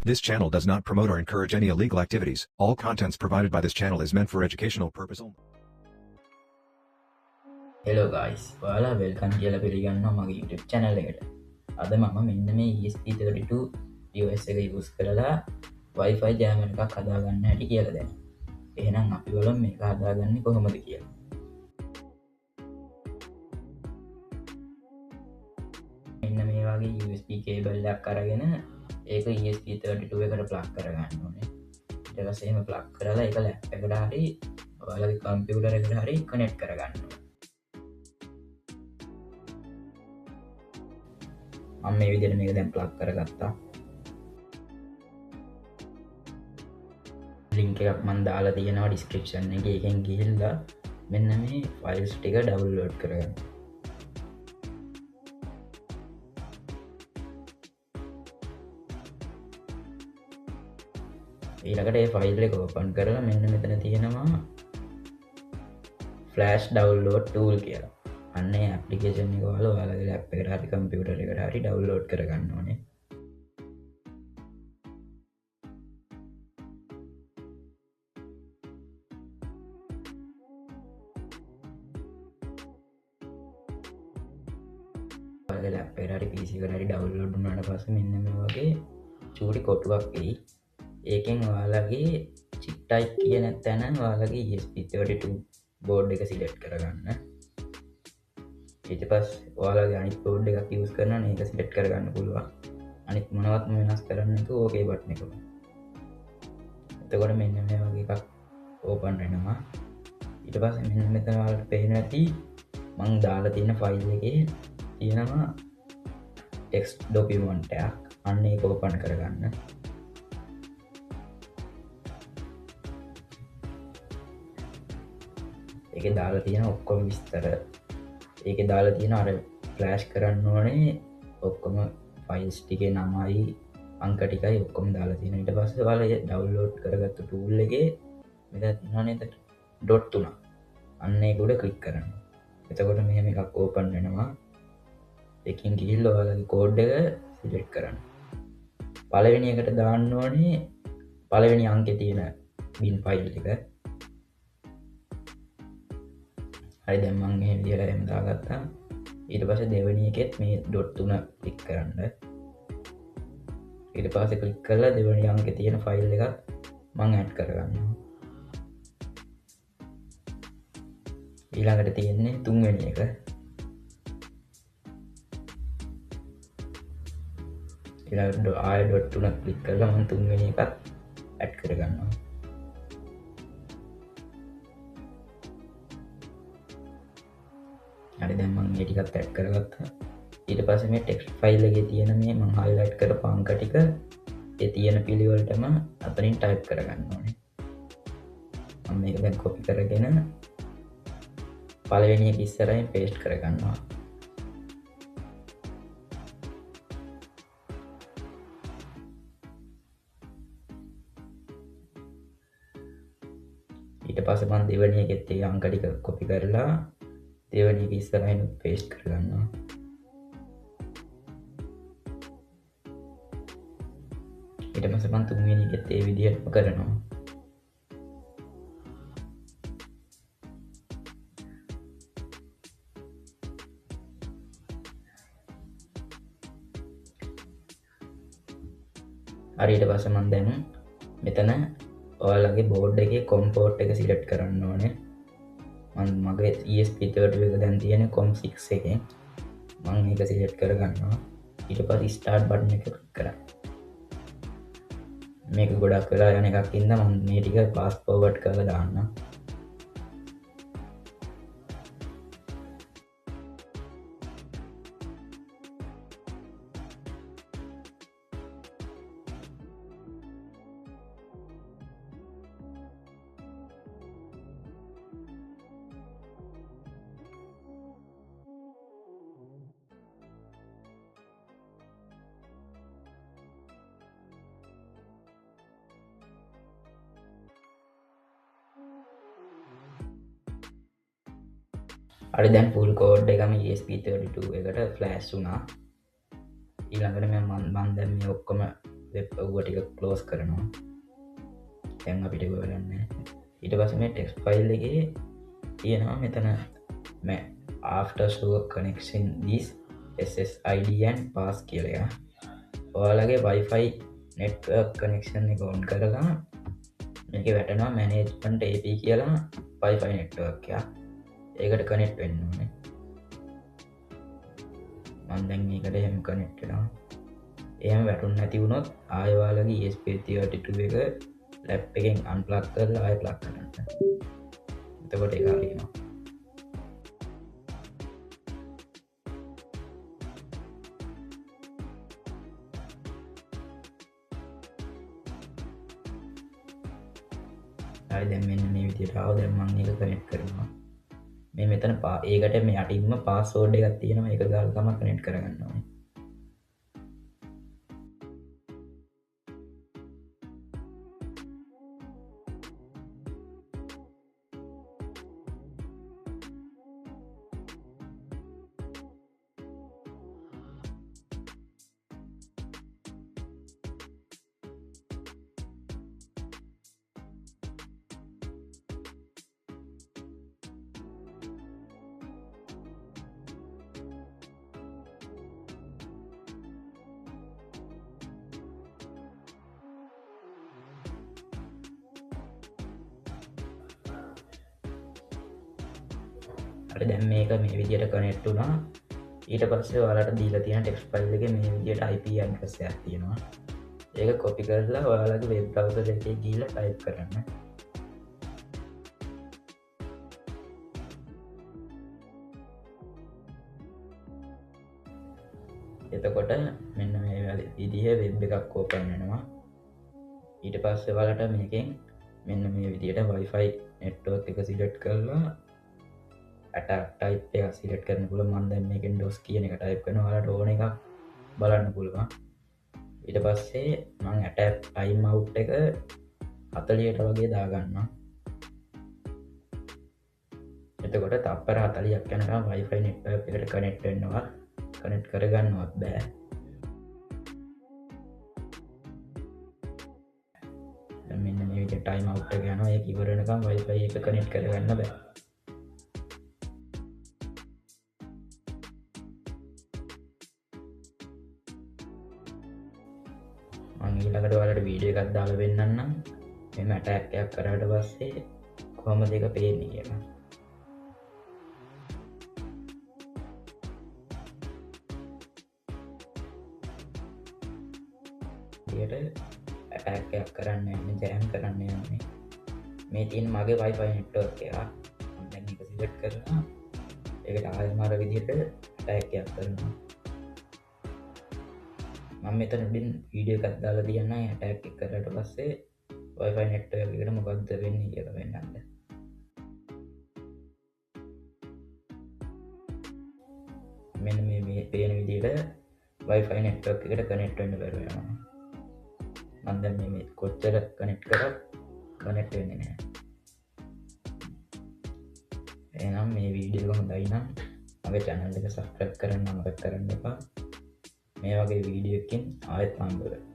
This channel does not promote or encourage any illegal activities. All contents provided by this channel is meant for educational purpose only. Hello guys, ඔයාලා welcome කියලා පිළිගන්නවා මගේ YouTube channel එකට. අද මම මෙන්න මේ ESP32 US එක යූස් කරලා Wi-Fi jam එකක් හදාගන්න හැටි කියලා දෙන්න. එහෙනම් අපි බලමු මේක හදාගන්නේ කොහොමද කියලා. මෙන්න මේ වගේ USB cable එකක් අරගෙන ඒක ESP32 එකට plug කරගන්න ඕනේ. ඊට පස්සේ එහෙම plug කරලා ඒක lap එකට හරි ඔයාලගේ computer එකට හරි connect කරගන්න ඕනේ. මම මේ විදිහට මේක දැන් ප්ලග් කරගත්තා. ලින්ක් එකක් මම දාලා තියෙනවා ඩිස්ක්‍රිප්ෂන් එකේ. ඒකෙන් ගිහිල්ලා මෙන්න මේ ෆයිල්ස් ටික ඩවුන්ලෝඩ් කරගන්න. ඊළඟට මේ ෆයිල් එක ඕපන් කරලා මෙන්න මෙතන තියෙනවා flash download tool කියලා. අන්නේ ඇප්ලිකේෂන් එක ඔයාලගේ ලැප් එකට හරි කම්පියුටර් එකට හරි ඩවුන්ලෝඩ් කරගන්න ඕනේ. ඔයාලගේ ලැප් එකට හරි PC එකට හරි ඩවුන්ලෝඩ් වුණාට පස්සේ මෙන්න මේ වගේ චූටි කොටුවක් එයි. ඒකෙන් ඔයාලගේ chip type කියන තැන ඔයාලගේ ESP32 board එක select කරගන්න. ඊට පස්සේ ඔයාලගේ අනිත් board එකක් use කරනවා නම් ඒක select කරගන්න පුළුවන්. අනිත් මොනවත්ම වෙනස් කරන්න නැතුව okay button එක. එතකොට මෙන්න මේ වගේ එකක් open වෙනවා. ඊට පස්සේ මෙන්න මෙතන ඔයාලට පේන ඇති මම දාලා තියෙන file එකේ තියෙනවා text document එකක්. අන්න ඒක open කරගන්න. ඒකේ දාලා තියෙන ඔක්කොම විස්තර ඒකේ දාලා තියෙන අර ෆ්ලෑෂ් කරන්න ඕනේ ඔක්කොම ෆයිල්ස් ටිකේ නමයි අංක ටිකයි ඔක්කොම දාලා තියෙනවා. ඊට පස්සේ ඔයාලා ඩවුන්ලෝඩ් කරගත්ත ටූල් එකේ මෙතන තියෙනවා නේද ඩොට් 3. අන්න ඒක උඩ ක්ලික් කරන්න. එතකොට මෙහෙම එකක් ඕපන් වෙනවා. ඒකෙන් ගිහිල්ලා ඔයාලගේ කෝඩ් එක සිලෙක්ට් කරන්න. පළවෙනි එකට දාන්න ඕනේ පළවෙනි අංකේ තියෙන bin ෆයිල් එක. හරි දැන් මම මේ විදිහට එහෙම දාගත්තා. ඊට පස්සේ දෙවෙනි එකෙත් මේ ඩොට් 3 ක්ලික් කරන්න. ඊට පස්සේ ක්ලික් කරලා දෙවෙනි අංකේ තියෙන ෆයිල් එකක් මම ඇඩ් කරගන්නවා. ඊළඟට තියෙන්නේ තුන්වෙනි එක. ඊළඟට ආයෙ ඩොට් 3 ක්ලික් කරලා මම තුන්වෙනි එකත් ඇඩ් කරගන්නවා. හරි දැන් මම මේ ටිකත් ඇඩ් කරගත්තා. ඊට පස්සේ මේ ටෙක්ස්ට් ෆයිල් එකේ තියෙන මේ මම highlight කරපු අංක ටික ඒ තියෙන පිළිවෙලටම අතනින් ටයිප් කරගන්න ඕනේ. මම මේක දැන් copy කරගෙන පළවෙනි එක ඉස්සරහින් paste කරගන්නවා. ඊට පස්සේ මම දෙවෙනි එකෙත් ඒ අංක ටික copy කරලා දෙවෙනි එක ඉස්සරහින් paste කරගන්නවා. ඊට පස්සේ මම තුන්වෙනි එකෙත් ඒ විදිහටම කරනවා. හරි ඊට පස්සේ මම දැන් මෙතන ඔයාලගේ board එකේ COM port එක select කරන්න ඕනේ. මගේ ESP32 එක දැන් තියෙන COM6 එකෙන් මම මේක select කරගන්නවා. ඊට පස්සේ start button එක click කරා. මේක ගොඩක් වෙලා යන එකක් ඉඳන් මම මේ ටික fast forward කරලා දාන්නම්. හරි දැන් ෆුල් කෝඩ් එකම ESP32 එකට ෆ්ලෑෂ් වුණා. ඊළඟට මම දැන් මේ ඔක්කොම වෙබ් ටික ක්ලෝස් කරනවා දැන් අපිට ගොලන්න ඊට පස මේ ටෙක්ස් ෆයිල් එක තියෙනවා මෙතන after show connection this SSID and pass කියලා ඔයාලගේ Wi-Fi network connection එක on කරලා මේක වැටෙනවා management AP කියලා Wi-Fi network එක ඒකට connect වෙන්න ඕනේ මම දැන් මේකට එහෙම connect වෙනවා එහෙම වැටුන්නේ නැති වුණොත් ආයෙ ඔයාලගේ ESP32 එක ලැප් එකෙන් අන්ප්ලග් කරලා ආයෙ ප්ලග් කරන්න එතකොට ඒක හරියනවා හරි දැන් මෙන්න මේ විදිහට ආව දැන් මම ඒක කනෙක්ට් කරනවා මේ මෙතන ඒකට මේ යටින්ම පාස්වර්ඩ් එකක් තියෙනවා ඒක දාලා තමයි කනෙක්ට් කරගන්න ඕනේ හරි දැන් මේක මේ විදිහට කනෙක්ට් වුණා ඊට පස්සේ ඔයාලට දීලා තියෙන ටෙක්ස්ට් ෆයිල් එකේ මේ විදිහට IP address එකක් තියෙනවා ඒක කොපි කරලා ඔයාලගේ වෙබ් බ්‍රවුසර් එකේ ගිහිල්ලා ටයිප් කරන්න එතකොට මෙන්න මේ විදිහේ වෙබ් එකක් ඕපන් වෙනවා ඊට පස්සේ ඔයාලට මේකෙන් මෙන්න මේ විදිහට Wi-Fi network එක සිලෙක්ට් කරලා attack type එක සිලෙක්ට් කරන්න පුළුවන් මම දැන් මේකෙන් DOS කියන එක ටයිප් කරනවා ඔයාලට ඕන එකක් බලන්න පුළුවන් ඊට පස්සේ මම attack time out එක 40ට වගේ දාගන්නවා එතකොට තප්පර 40ක් යනකම් Wi-Fi network එකට connect වෙනවා connect කරගන්නවත් බෑ දැන් මෙන්න මේ විදිහට time out එක යනවා ඒක ඉවර වෙනකම් Wi-Fi එක connect කරගන්න බෑ ඊළඟට ඔයාලට වීඩියෝ එකක් දාලා වෙන්නන්නම් මෙම ඇටැක් එකක් කරාට පස්සේ කොහොමද ඒක පේන්නේ කියලා. ඊට ඇටැක් එකක් කරන්න යන්නේ ජෑම් කරන්න යන්නේ. මේ තියෙන මගේ Wi-Fi network එක. මම දැන් ඒක සිලෙක්ට් කරලා ඒකට ආයෙම අර විදිහට ඇටැක් එකක් කරනවා. මම මෙතන උඩින් වීඩියෝ එකක් දාලා තියන්න ඇටැක් එක කරාට පස්සේ Wi-Fi network එකට මොකක්ද වෙන්නේ කියලා වෙන්නන්න. මෙන්න මේ පේන විදිහට Wi-Fi network එකට connect වෙන්න බැරුව යනවා. මම දැන් මේ කොච්චර connect කරත් connect වෙන්නේ නැහැ. එහෙනම් මේ වීඩියෝ එක හොඳයි නම් මගේ channel එක subscribe කරන්න අමතක කරන්න එපා. මේ වගේ වීඩියෝ එකකින් ආයෙත් හම්බ වෙනවා.